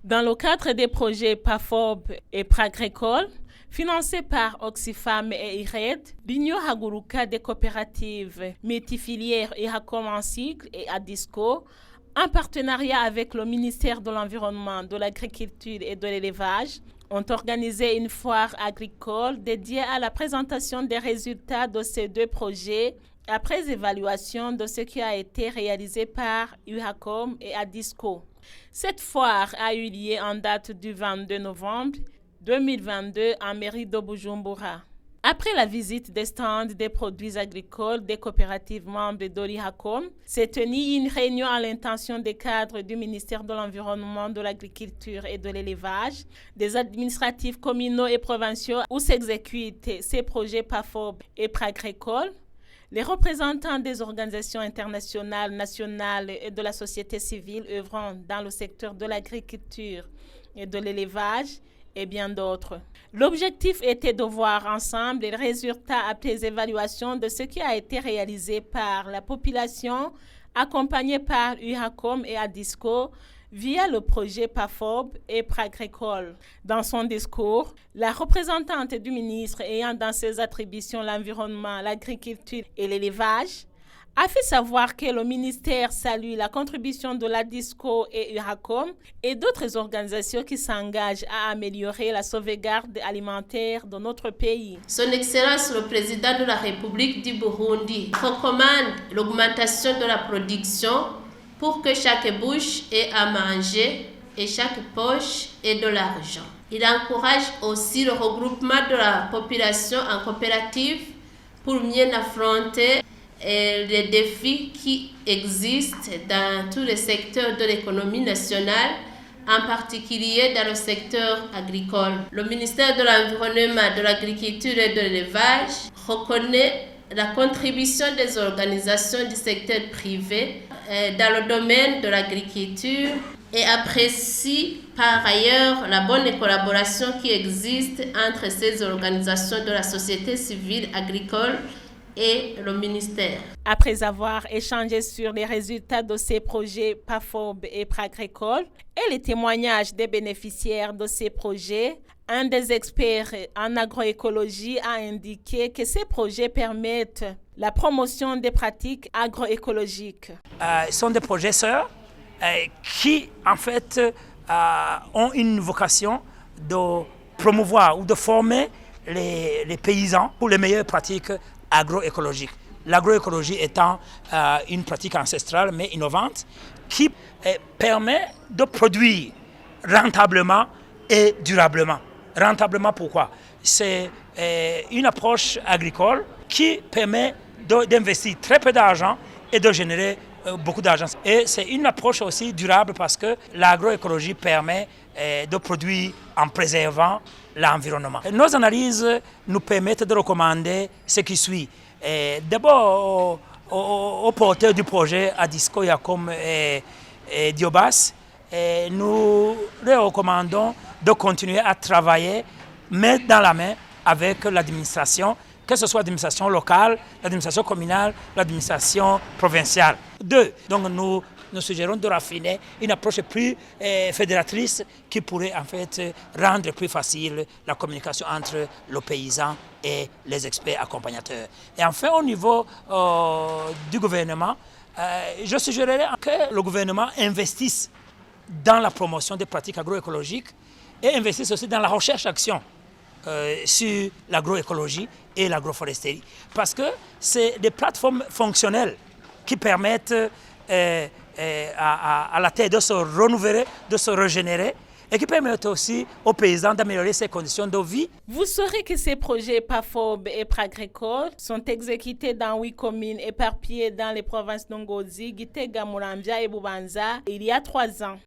Dans le cadre des projets PAFOB et Pragricole, financés par Oxfam et IRED, l'Union Haguruka des coopératives multifilières IRACOM en cycle et ADISCO, en partenariat avec le ministère de l'Environnement, de l'Agriculture et de l'Élevage, ont organisé une foire agricole dédiée à la présentation des résultats de ces deux projets après évaluation de ce qui a été réalisé par UHACOM et ADISCO. Cette foire a eu lieu en date du 22 novembre 2022 en mairie de Bujumbura. Après la visite des stands des produits agricoles des coopératives membres de l'IHACOM, s'est tenue une réunion à l'intention des cadres du ministère de l'Environnement, de l'Agriculture et de l'Élevage, des administratifs communaux et provinciaux où s'exécutent ces projets PAFOB et Pragricole, les représentants des organisations internationales, nationales et de la société civile œuvrant dans le secteur de l'agriculture et de l'élevage, et bien d'autres. L'objectif était de voir ensemble les résultats après évaluation de ce qui a été réalisé par la population, accompagnée par UHACOM et ADISCO, via le projet PAFOB et Pragricole. Dans son discours, la représentante du ministre ayant dans ses attributions l'environnement, l'agriculture et l'élevage a fait savoir que le ministère salue la contribution de l'ADISCO et UHACOM et d'autres organisations qui s'engagent à améliorer la sauvegarde alimentaire de notre pays. Son Excellence le Président de la République du Burundi recommande l'augmentation de la production pour que chaque bouche ait à manger et chaque poche ait de l'argent. Il encourage aussi le regroupement de la population en coopérative pour mieux affronter les défis qui existent dans tous les secteurs de l'économie nationale, en particulier dans le secteur agricole. Le ministère de l'Environnement, de l'Agriculture et de l'Élevage reconnaît la contribution des organisations du secteur privé dans le domaine de l'agriculture et apprécie par ailleurs la bonne collaboration qui existe entre ces organisations de la société civile agricole et le ministère. Après avoir échangé sur les résultats de ces projets PAFOB et Pragricole et les témoignages des bénéficiaires de ces projets, un des experts en agroécologie a indiqué que ces projets permettent la promotion des pratiques agroécologiques. Ce sont des projets sœurs qui, en fait, ont une vocation de promouvoir ou de former les paysans pour les meilleures pratiques agroécologique. L'agroécologie étant une pratique ancestrale mais innovante qui permet de produire rentablement et durablement. Rentablement pourquoi? C'est une approche agricole qui permet d'investir très peu d'argent et de générer beaucoup d'argent. Et c'est une approche aussi durable parce que l'agroécologie permet de produire en préservant l'environnement. Nos analyses nous permettent de recommander ce qui suit. D'abord, aux porteurs du projet ADISCO, IHACOM et Diobas, nous leur recommandons de continuer à travailler main dans la main avec l'administration, que ce soit l'administration locale, l'administration communale, l'administration provinciale. Donc nous suggérons de raffiner une approche plus fédératrice qui pourrait en fait rendre plus facile la communication entre le paysan et les experts accompagnateurs. Et enfin, au niveau du gouvernement, je suggérerais que le gouvernement investisse dans la promotion des pratiques agroécologiques et investisse aussi dans la recherche-action sur l'agroécologie et l'agroforesterie. Parce que c'est des plateformes fonctionnelles qui permettent à la terre de se renouveler, de se régénérer et qui permettent aussi aux paysans d'améliorer ses conditions de vie. Vous saurez que ces projets PAFOB et Pragricole sont exécutés dans 8 communes éparpillées dans les provinces d'Ngozi, Gitega, Muramvya et Bubanza il y a 3 ans.